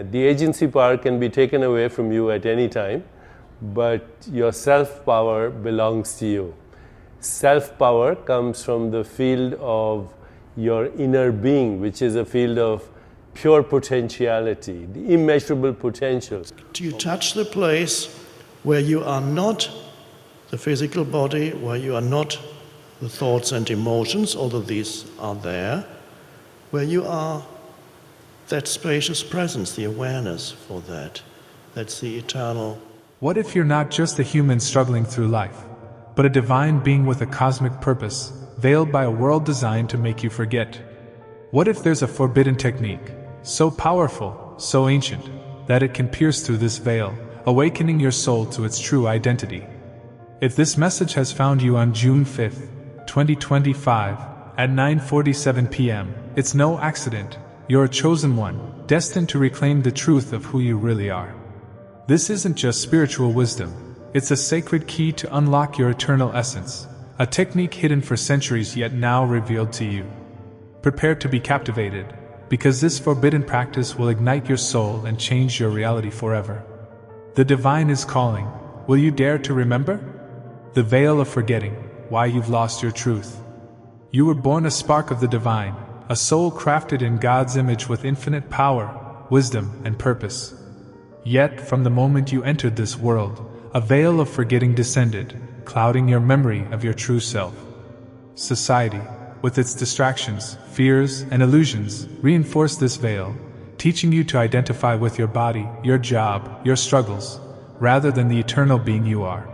The agency power can be taken away from you at any time, but your self-power belongs to you. Self-power comes from the field of your inner being, which is a field of pure potentiality, the immeasurable potential. Do you touch the place where you are not the physical body, where you are not the thoughts and emotions, although these are there, where you are that spacious presence, the awareness for that? That's the eternal. What if you're not just a human struggling through life, but a divine being with a cosmic purpose, veiled by a world designed to make you forget? What if there's a forbidden technique, so powerful, so ancient, that it can pierce through this veil, awakening your soul to its true identity? If this message has found you on June 5th, 2025, at 9:47 p.m., it's no accident. You're a chosen one, destined to reclaim the truth of who you really are. This isn't just spiritual wisdom, it's a sacred key to unlock your eternal essence, a technique hidden for centuries yet now revealed to you. Prepare to be captivated, because this forbidden practice will ignite your soul and change your reality forever. The divine is calling. Will you dare to remember? The veil of forgetting, why you've lost your truth. You were born a spark of the divine, a soul crafted in God's image with infinite power, wisdom, and purpose. Yet, from the moment you entered this world, a veil of forgetting descended, clouding your memory of your true self. Society, with its distractions, fears, and illusions, reinforced this veil, teaching you to identify with your body, your job, your struggles, rather than the eternal being you are.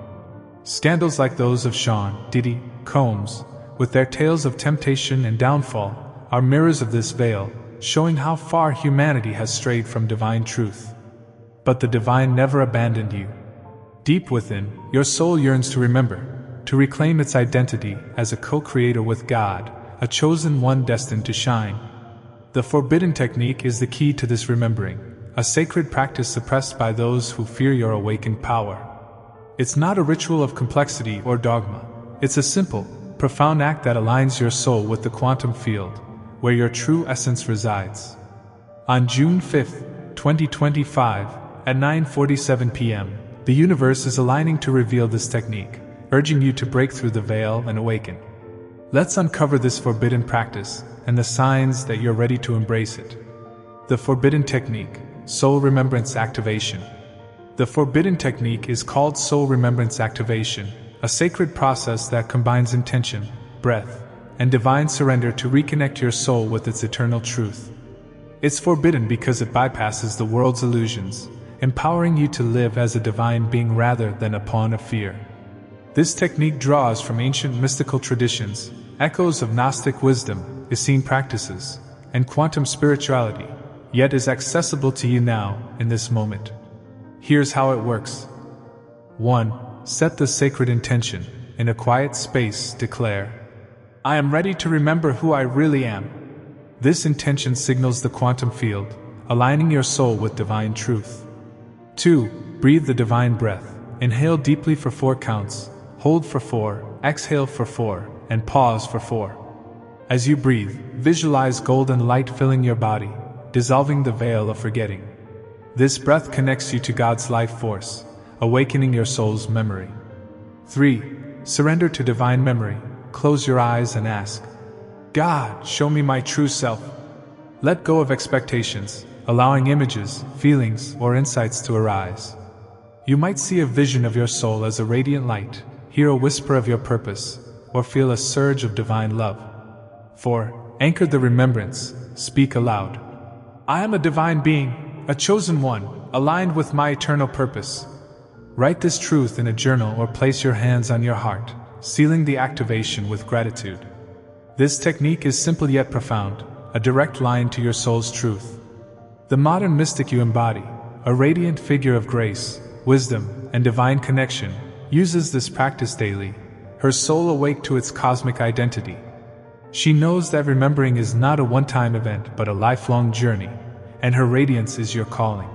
Scandals like those of Sean, Diddy, Combs, with their tales of temptation and downfall, are mirrors of this veil, showing how far humanity has strayed from divine truth. But the divine never abandoned you. Deep within, your soul yearns to remember, to reclaim its identity as a co-creator with God, a chosen one destined to shine. The forbidden technique is the key to this remembering, a sacred practice suppressed by those who fear your awakened power. It's not a ritual of complexity or dogma. It's a simple, profound act that aligns your soul with the quantum field, where your true essence resides. On June 5th, 2025, at 9:47 p.m., the universe is aligning to reveal this technique, urging you to break through the veil and awaken. Let's uncover this forbidden practice and the signs that you're ready to embrace it. The forbidden technique, Soul Remembrance Activation. The forbidden technique is called Soul Remembrance Activation, a sacred process that combines intention, breath, and divine surrender to reconnect your soul with its eternal truth. It's forbidden because it bypasses the world's illusions, empowering you to live as a divine being rather than a pawn of fear. This technique draws from ancient mystical traditions, echoes of Gnostic wisdom, Essene practices, and quantum spirituality, yet is accessible to you now, in this moment. Here's how it works. 1. Set the sacred intention. In a quiet space, declare, I am ready to remember who I really am. This intention signals the quantum field, aligning your soul with divine truth. 2. Breathe the divine breath. Inhale deeply for 4 counts, hold for 4, exhale for 4, and pause for 4. As you breathe, visualize golden light filling your body, dissolving the veil of forgetting. This breath connects you to God's life force, awakening your soul's memory. 3. Surrender to divine memory. Close your eyes and ask, God, show me my true self. Let go of expectations, allowing images, feelings, or insights to arise. You might see a vision of your soul as a radiant light, hear a whisper of your purpose, or feel a surge of divine love. 4. Anchor the remembrance. Speak aloud. I am a divine being, a chosen one, aligned with my eternal purpose. Write this truth in a journal or place your hands on your heart, sealing the activation with gratitude. This technique is simple yet profound, a direct line to your soul's truth. The modern mystic you embody, a radiant figure of grace, wisdom, and divine connection, uses this practice daily, her soul awake to its cosmic identity. She knows that remembering is not a one-time event but a lifelong journey, and her radiance is your calling.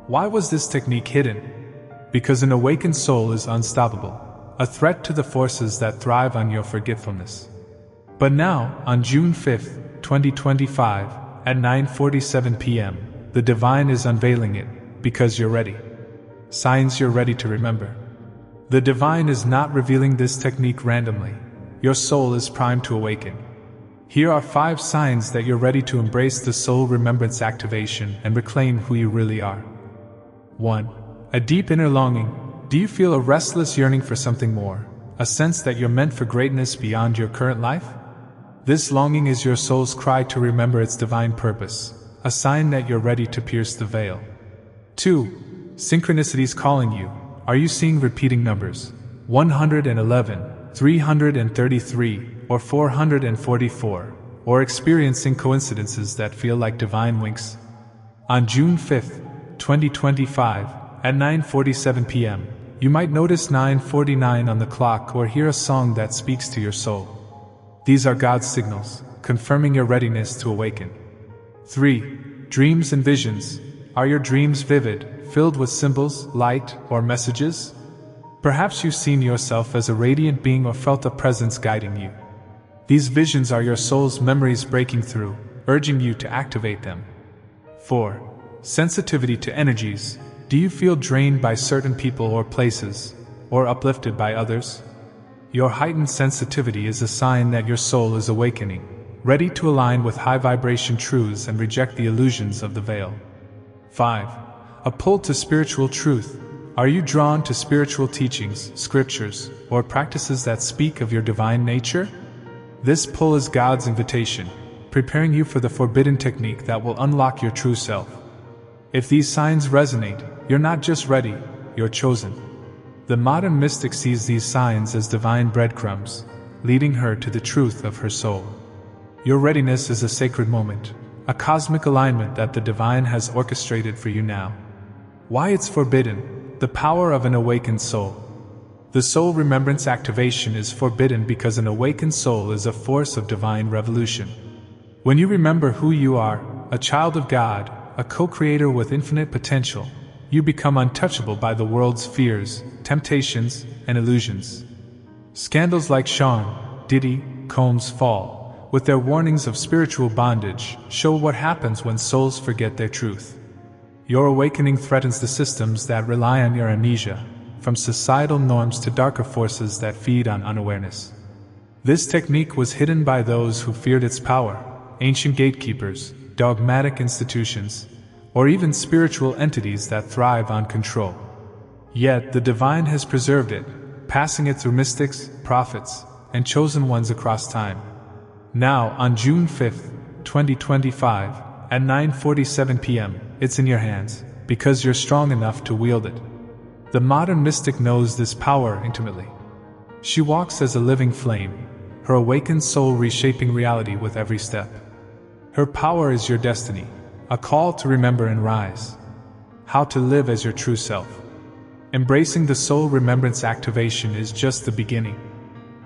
Why was this technique hidden? Because an awakened soul is unstoppable, a threat to the forces that thrive on your forgetfulness. But now, on June 5th, 2025, at 9:47 p.m., The divine is unveiling it, because you're ready. Signs you're ready to remember. The divine is not revealing this technique randomly. Your soul is primed to awaken. Here are 5 signs that you're ready to embrace the soul remembrance activation and reclaim who you really are. 1. A deep inner longing. Do you feel a restless yearning for something more? A sense that you're meant for greatness beyond your current life? This longing is your soul's cry to remember its divine purpose, a sign that you're ready to pierce the veil. 2. Synchronicities calling you. Are you seeing repeating numbers? 111, 333, or 444, or experiencing coincidences that feel like divine winks? On June 5, 2025, at 9:47 p.m., you might notice 9:49 on the clock or hear a song that speaks to your soul. These are God's signals, confirming your readiness to awaken. 3. Dreams and visions. Are your dreams vivid, filled with symbols, light, or messages? Perhaps you've seen yourself as a radiant being or felt a presence guiding you. These visions are your soul's memories breaking through, urging you to activate them. 4. Sensitivity to energies. Do you feel drained by certain people or places, or uplifted by others? Your heightened sensitivity is a sign that your soul is awakening, ready to align with high-vibration truths and reject the illusions of the veil. 5. A pull to spiritual truth. Are you drawn to spiritual teachings, scriptures, or practices that speak of your divine nature? This pull is God's invitation, preparing you for the forbidden technique that will unlock your true self. If these signs resonate, you're not just ready, you're chosen. The modern mystic sees these signs as divine breadcrumbs, leading her to the truth of her soul. Your readiness is a sacred moment, a cosmic alignment that the divine has orchestrated for you now. Why it's forbidden? The power of an awakened soul. The soul remembrance activation is forbidden because an awakened soul is a force of divine revolution. When you remember who you are, a child of God, a co-creator with infinite potential, you become untouchable by the world's fears, temptations, and illusions. Scandals like Sean, Diddy, Combs' fall, with their warnings of spiritual bondage, show what happens when souls forget their truth. Your awakening threatens the systems that rely on your amnesia, from societal norms to darker forces that feed on unawareness. This technique was hidden by those who feared its power, ancient gatekeepers, dogmatic institutions, or even spiritual entities that thrive on control. Yet the divine has preserved it, passing it through mystics, prophets, and chosen ones across time. Now, on June 5, 2025, at 9:47 p.m., it's in your hands, because you're strong enough to wield it. The modern mystic knows this power intimately. She walks as a living flame, her awakened soul reshaping reality with every step. Her power is your destiny, a call to remember and rise. How to live as your true self. Embracing the soul remembrance activation is just the beginning.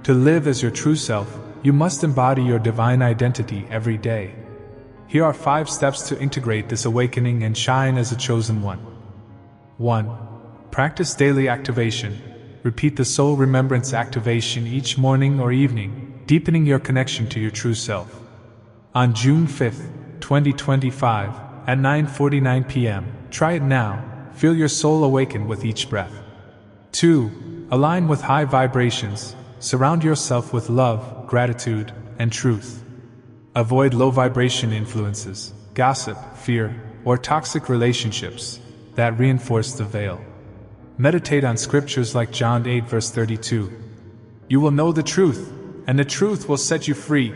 To live as your true self, you must embody your divine identity every day. Here are 5 steps to integrate this awakening and shine as a chosen one. 1. Practice daily activation. Repeat the soul remembrance activation each morning or evening, deepening your connection to your true self. On June 5, 2025, at 9:49 p.m., try it now. Feel your soul awaken with each breath. 2. Align with high vibrations. Surround yourself with love, gratitude, and truth. Avoid low-vibration influences, gossip, fear, or toxic relationships that reinforce the veil. Meditate on scriptures like John 8 verse 32. You will know the truth, and the truth will set you free.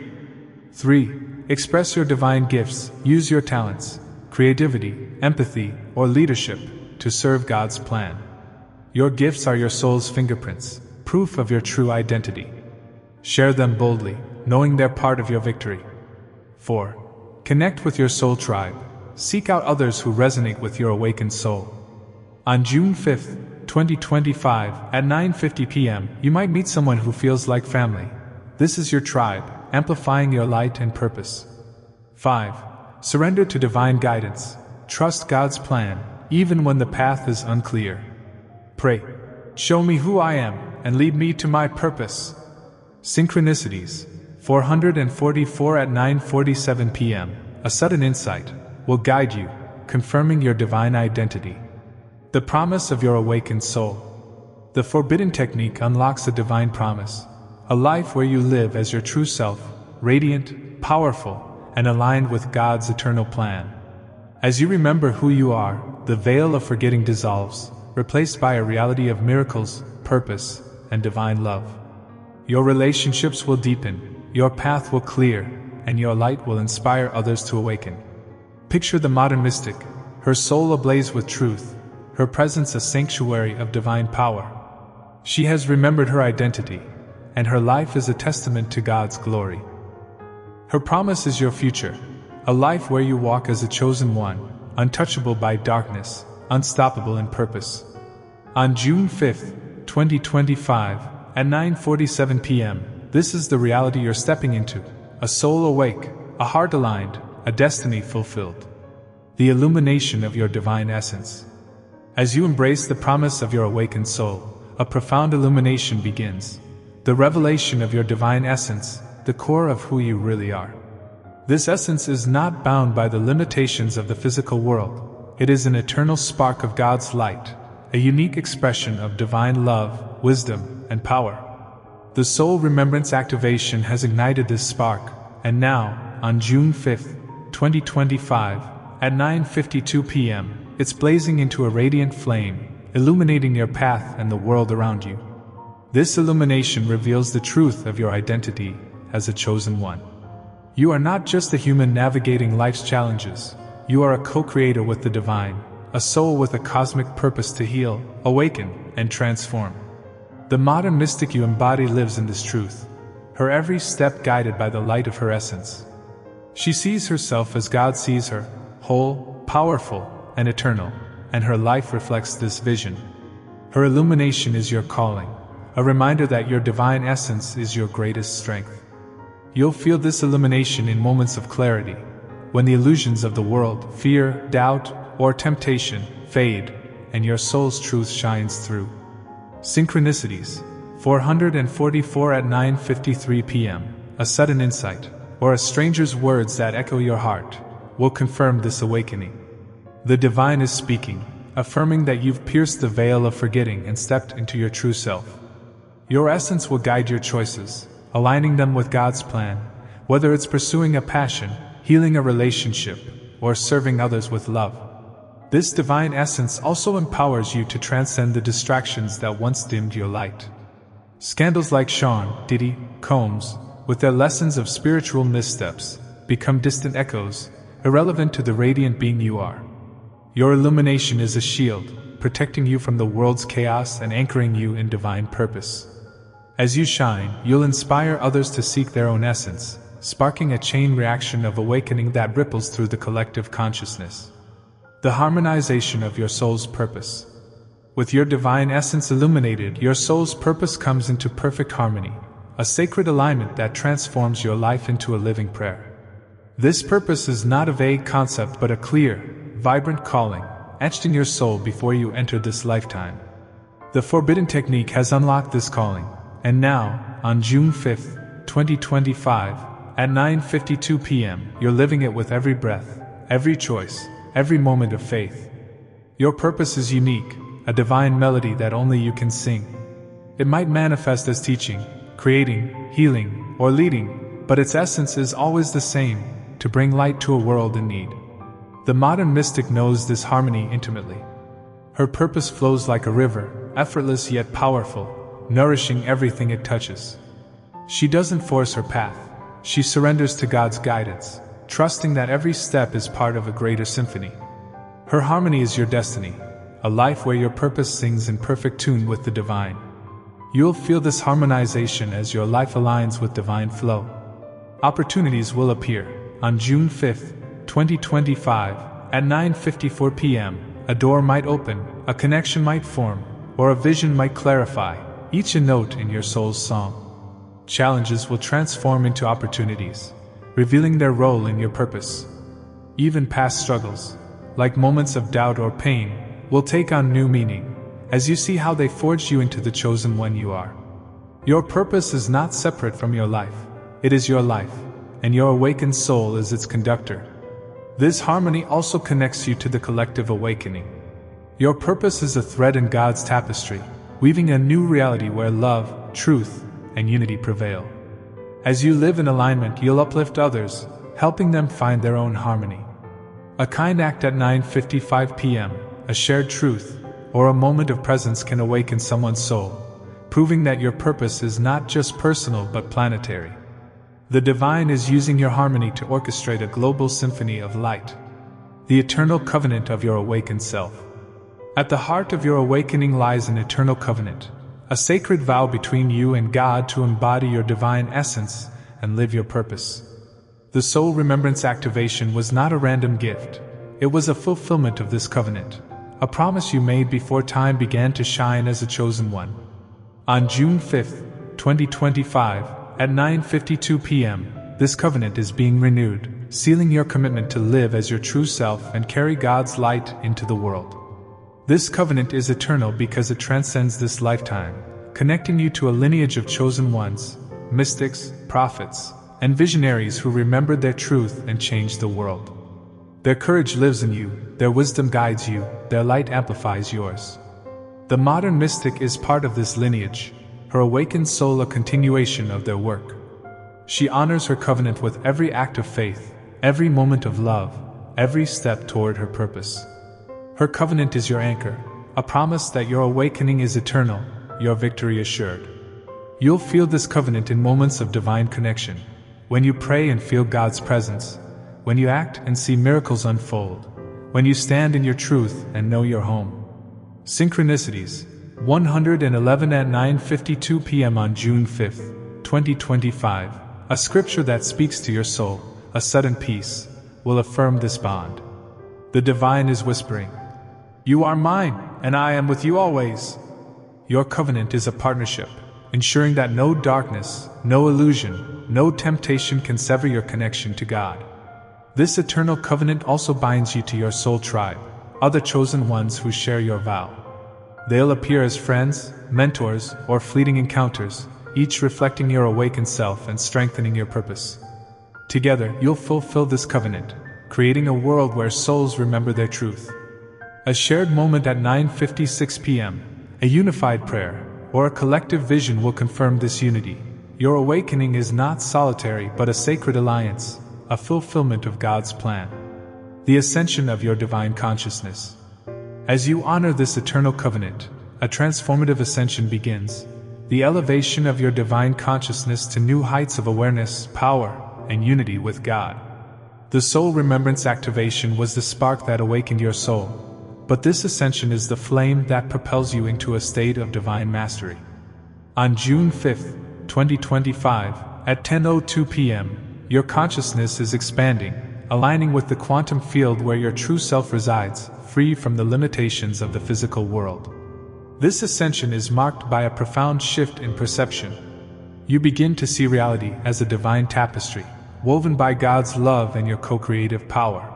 3. Express your divine gifts. Use your talents, creativity, empathy, or leadership to serve God's plan. Your gifts are your soul's fingerprints, proof of your true identity. Share them boldly, knowing they're part of your victory. 4. Connect with your soul tribe. Seek out others who resonate with your awakened soul. On June 5, 2025, at 9:50 p.m., you might meet someone who feels like family. This is your tribe, amplifying your light and purpose. 5. Surrender to divine guidance. Trust God's plan, even when the path is unclear. Pray, show me who I am, and lead me to my purpose. Synchronicities. 444 at 9:47 p.m., a sudden insight, will guide you, confirming your divine identity. The promise of your awakened soul. The forbidden technique unlocks a divine promise, a life where you live as your true self, radiant, powerful, and aligned with God's eternal plan. As you remember who you are, the veil of forgetting dissolves, replaced by a reality of miracles, purpose, and divine love. Your relationships will deepen, your path will clear, and your light will inspire others to awaken. Picture the modern mystic, her soul ablaze with truth, her presence a sanctuary of divine power. She has remembered her identity, and her life is a testament to God's glory. Her promise is your future, a life where you walk as a chosen one, untouchable by darkness, unstoppable in purpose. On June 5th, 2025, at 9:47 p.m., this is the reality you're stepping into, a soul awake, a heart aligned, a destiny fulfilled. The illumination of your divine essence. As you embrace the promise of your awakened soul, a profound illumination begins. The revelation of your divine essence, the core of who you really are. This essence is not bound by the limitations of the physical world. It is an eternal spark of God's light, a unique expression of divine love, wisdom, and power. The soul remembrance activation has ignited this spark, and now, on June 5th, 2025, at 9:52 p.m., it's blazing into a radiant flame, illuminating your path and the world around you. This illumination reveals the truth of your identity as a chosen one. You are not just a human navigating life's challenges, you are a co-creator with the divine, a soul with a cosmic purpose to heal, awaken, and transform. The modern mystic you embody lives in this truth, her every step guided by the light of her essence. She sees herself as God sees her, whole, powerful, and eternal, and her life reflects this vision. Her illumination is your calling, a reminder that your divine essence is your greatest strength. You'll feel this illumination in moments of clarity, when the illusions of the world, fear, doubt, or temptation fade, and your soul's truth shines through. Synchronicities. 444 at 9:53 p.m., a sudden insight, or a stranger's words that echo your heart, will confirm this awakening. The divine is speaking, affirming that you've pierced the veil of forgetting and stepped into your true self. Your essence will guide your choices, aligning them with God's plan, whether it's pursuing a passion, healing a relationship, or serving others with love. This divine essence also empowers you to transcend the distractions that once dimmed your light. Scandals like Sean, Diddy, Combs, with their lessons of spiritual missteps, become distant echoes, irrelevant to the radiant being you are. Your illumination is a shield, protecting you from the world's chaos and anchoring you in divine purpose. As you shine, you'll inspire others to seek their own essence, sparking a chain reaction of awakening that ripples through the collective consciousness. The harmonization of your soul's purpose. With your divine essence illuminated, your soul's purpose comes into perfect harmony, a sacred alignment that transforms your life into a living prayer. This purpose is not a vague concept but a clear, vibrant calling, etched in your soul before you entered this lifetime. The forbidden technique has unlocked this calling, and now, on June 5th, 2025, at 9:52 p.m., you're living it with every breath, every choice, every moment of faith. Your purpose is unique, a divine melody that only you can sing. It might manifest as teaching, creating, healing, or leading, but its essence is always the same, to bring light to a world in need. The modern mystic knows this harmony intimately. Her purpose flows like a river, effortless yet powerful, nourishing everything it touches. She doesn't force her path, she surrenders to God's guidance, trusting that every step is part of a greater symphony. Her harmony is your destiny, a life where your purpose sings in perfect tune with the divine. You'll feel this harmonization as your life aligns with divine flow. Opportunities will appear. On June 5th, 2025, at 9:54 p.m., a door might open, a connection might form, or a vision might clarify, each a note in your soul's song. Challenges will transform into opportunities, revealing their role in your purpose. Even past struggles, like moments of doubt or pain, will take on new meaning, as you see how they forged you into the chosen one you are. Your purpose is not separate from your life, it is your life, and your awakened soul is its conductor. This harmony also connects you to the collective awakening. Your purpose is a thread in God's tapestry, weaving a new reality where love, truth, and unity prevail. As you live in alignment, you'll uplift others, helping them find their own harmony. A kind act at 9:55 p.m., a shared truth, or a moment of presence can awaken someone's soul, proving that your purpose is not just personal but planetary. The divine is using your harmony to orchestrate a global symphony of light, the eternal covenant of your awakened self. At the heart of your awakening lies an eternal covenant, a sacred vow between you and God to embody your divine essence and live your purpose. The Soul Remembrance activation was not a random gift, it was a fulfillment of this covenant, a promise you made before time began to shine as a chosen one. On June 5, 2025, at 9:52 p.m., this covenant is being renewed, sealing your commitment to live as your true self and carry God's light into the world. This covenant is eternal because it transcends this lifetime, connecting you to a lineage of chosen ones, mystics, prophets, and visionaries who remembered their truth and changed the world. Their courage lives in you, their wisdom guides you, their light amplifies yours. The modern mystic is part of this lineage, her awakened soul a continuation of their work. She honors her covenant with every act of faith, every moment of love, every step toward her purpose. Her covenant is your anchor, a promise that your awakening is eternal, your victory assured. You'll feel this covenant in moments of divine connection, when you pray and feel God's presence, when you act and see miracles unfold, when you stand in your truth and know you're home. Synchronicities, 111 at 9:52 p.m. on June 5, 2025, a scripture that speaks to your soul, a sudden peace, will affirm this bond. The divine is whispering, "You are mine, and I am with you always." Your covenant is a partnership, ensuring that no darkness, no illusion, no temptation can sever your connection to God. This eternal covenant also binds you to your soul tribe, other chosen ones who share your vow. They'll appear as friends, mentors, or fleeting encounters, each reflecting your awakened self and strengthening your purpose. Together, you'll fulfill this covenant, creating a world where souls remember their truth. A shared moment at 9:56 p.m., a unified prayer, or a collective vision will confirm this unity. Your awakening is not solitary but a sacred alliance, a fulfillment of God's plan. The ascension of your divine consciousness. As you honor this eternal covenant, a transformative ascension begins, the elevation of your divine consciousness to new heights of awareness, power, and unity with God. The Soul Remembrance activation was the spark that awakened your soul, but this ascension is the flame that propels you into a state of divine mastery. On June 5, 2025, at 10:02 p.m., your consciousness is expanding, aligning with the quantum field where your true self resides, free from the limitations of the physical world. This ascension is marked by a profound shift in perception. You begin to see reality as a divine tapestry, woven by God's love and your co-creative power.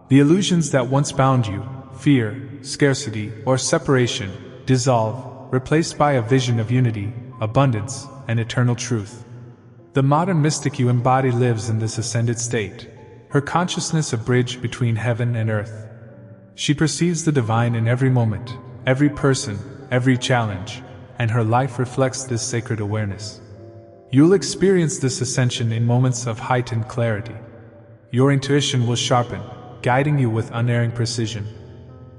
The illusions that once bound you, fear, scarcity, or separation, dissolve, replaced by a vision of unity, abundance, and eternal truth. The modern mystic you embody lives in this ascended state, her consciousness a bridge between heaven and earth. She perceives the divine in every moment, every person, every challenge, and her life reflects this sacred awareness. You'll experience this ascension in moments of heightened clarity. Your intuition will sharpen, guiding you with unerring precision.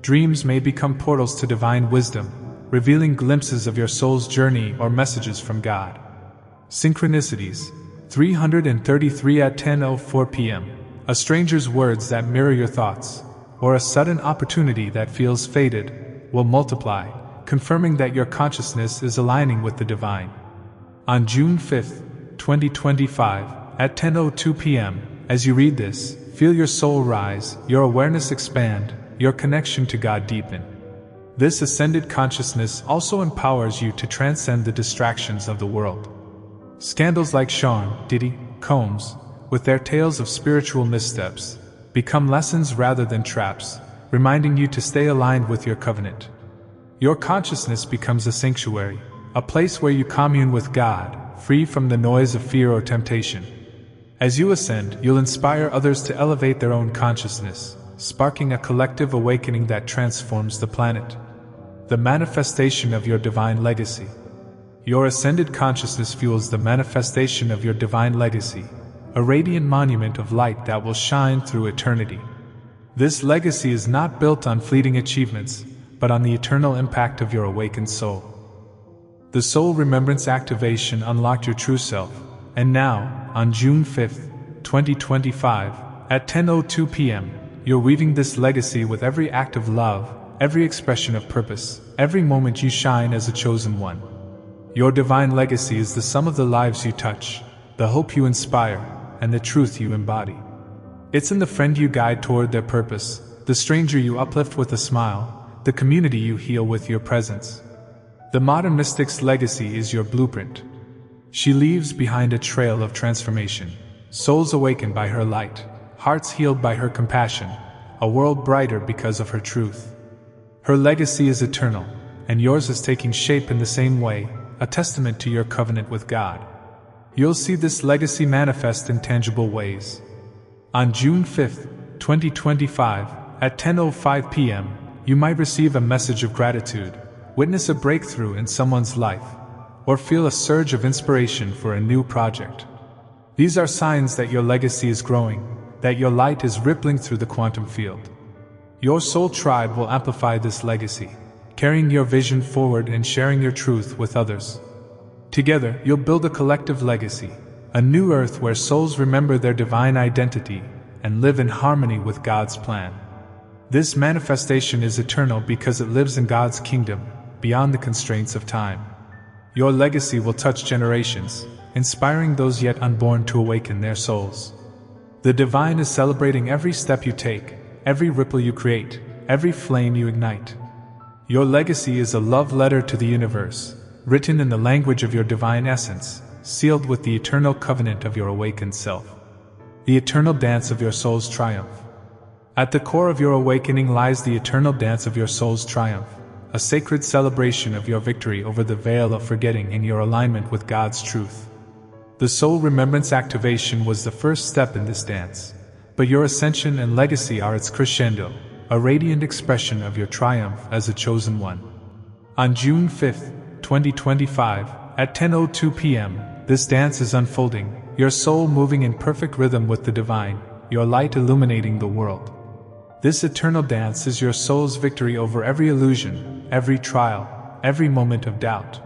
Dreams may become portals to divine wisdom, revealing glimpses of your soul's journey or messages from God. Synchronicities, 333 at 10:04 p.m., a stranger's words that mirror your thoughts, or a sudden opportunity that feels fated, will multiply, confirming that your consciousness is aligning with the divine. On June 5, 2025, at 10:02 p.m., as you read this, feel your soul rise, your awareness expand, your connection to God deepen. This ascended consciousness also empowers you to transcend the distractions of the world. Scandals like Sean, Diddy, Combs, with their tales of spiritual missteps, become lessons rather than traps, reminding you to stay aligned with your covenant. Your consciousness becomes a sanctuary, a place where you commune with God, free from the noise of fear or temptation. As you ascend, you'll inspire others to elevate their own consciousness, sparking a collective awakening that transforms the planet. The manifestation of your divine legacy. Your ascended consciousness fuels the manifestation of your divine legacy, a radiant monument of light that will shine through eternity. This legacy is not built on fleeting achievements, but on the eternal impact of your awakened soul. The Soul Remembrance Activation unlocked your true self, and now, on June 5th, 2025, at 10:02 p.m., you're weaving this legacy with every act of love, every expression of purpose, every moment you shine as a chosen one. Your divine legacy is the sum of the lives you touch, the hope you inspire, and the truth you embody. It's in the friend you guide toward their purpose, the stranger you uplift with a smile, the community you heal with your presence. The modern mystic's legacy is your blueprint. She leaves behind a trail of transformation, souls awakened by her light, hearts healed by her compassion, a world brighter because of her truth. Her legacy is eternal, and yours is taking shape in the same way, a testament to your covenant with God. You'll see this legacy manifest in tangible ways. On June 5th, 2025, at 10:05 p.m., you might receive a message of gratitude, witness a breakthrough in someone's life, or feel a surge of inspiration for a new project. These are signs that your legacy is growing, that your light is rippling through the quantum field. Your soul tribe will amplify this legacy, carrying your vision forward and sharing your truth with others. Together, you'll build a collective legacy, a new earth where souls remember their divine identity and live in harmony with God's plan. This manifestation is eternal because it lives in God's kingdom, beyond the constraints of time. Your legacy will touch generations, inspiring those yet unborn to awaken their souls. The divine is celebrating every step you take, every ripple you create, every flame you ignite. Your legacy is a love letter to the universe, written in the language of your divine essence, sealed with the eternal covenant of your awakened self. The eternal dance of your soul's triumph. At the core of your awakening lies the eternal dance of your soul's triumph, a sacred celebration of your victory over the veil of forgetting in your alignment with God's truth. The Soul Remembrance Activation was the first step in this dance, but your ascension and legacy are its crescendo, a radiant expression of your triumph as a chosen one. On June 5th, 2025, at 10:02 p.m., this dance is unfolding, your soul moving in perfect rhythm with the divine, your light illuminating the world. This eternal dance is your soul's victory over every illusion, every trial, every moment of doubt.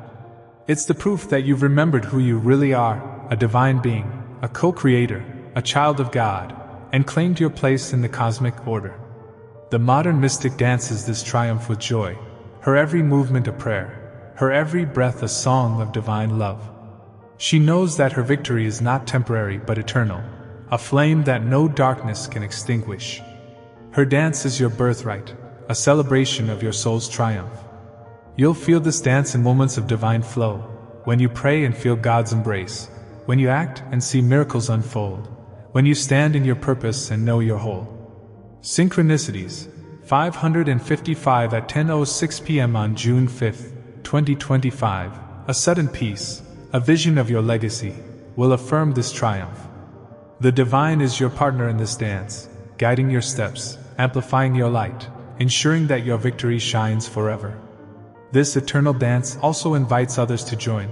It's the proof that you've remembered who you really are, a divine being, a co-creator, a child of God, and claimed your place in the cosmic order. The modern mystic dances this triumph with joy, her every movement a prayer, her every breath a song of divine love. She knows that her victory is not temporary but eternal, a flame that no darkness can extinguish. Her dance is your birthright, a celebration of your soul's triumph. You'll feel this dance in moments of divine flow, when you pray and feel God's embrace, when you act and see miracles unfold, when you stand in your purpose and know you're whole. Synchronicities, 555 at 10:06 p.m. on June 5th, 2025, a sudden peace, a vision of your legacy, will affirm this triumph. The divine is your partner in this dance, guiding your steps, amplifying your light, ensuring that your victory shines forever. This eternal dance also invites others to join.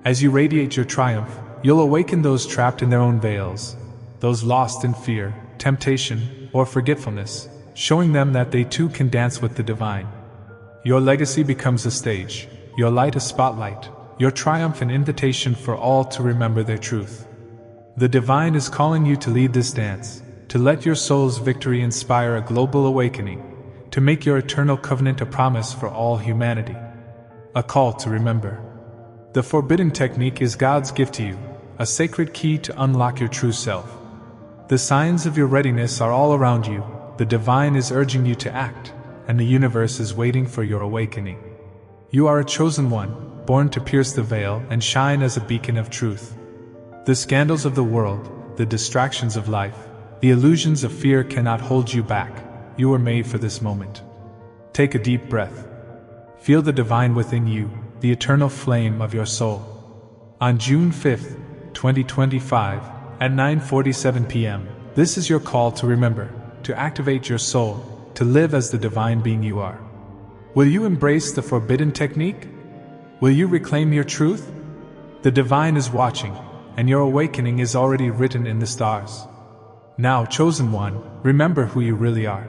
As you radiate your triumph, you'll awaken those trapped in their own veils, those lost in fear, temptation, or forgetfulness, showing them that they too can dance with the divine. Your legacy becomes a stage, your light a spotlight, your triumph an invitation for all to remember their truth. The divine is calling you to lead this dance, to let your soul's victory inspire a global awakening, to make your eternal covenant a promise for all humanity. A call to remember. The forbidden technique is God's gift to you, a sacred key to unlock your true self. The signs of your readiness are all around you, the divine is urging you to act, and the universe is waiting for your awakening. You are a chosen one, born to pierce the veil and shine as a beacon of truth. The scandals of the world, the distractions of life, the illusions of fear cannot hold you back. You were made for this moment. Take a deep breath. Feel the divine within you, the eternal flame of your soul. On June 5th, 2025, at 9:47 p.m. This is your call to remember, to activate your soul, to live as the divine being you are. Will you embrace the forbidden technique? Will you reclaim your truth? The divine is watching, and your awakening is already written in the stars. Now, chosen one, remember who you really are.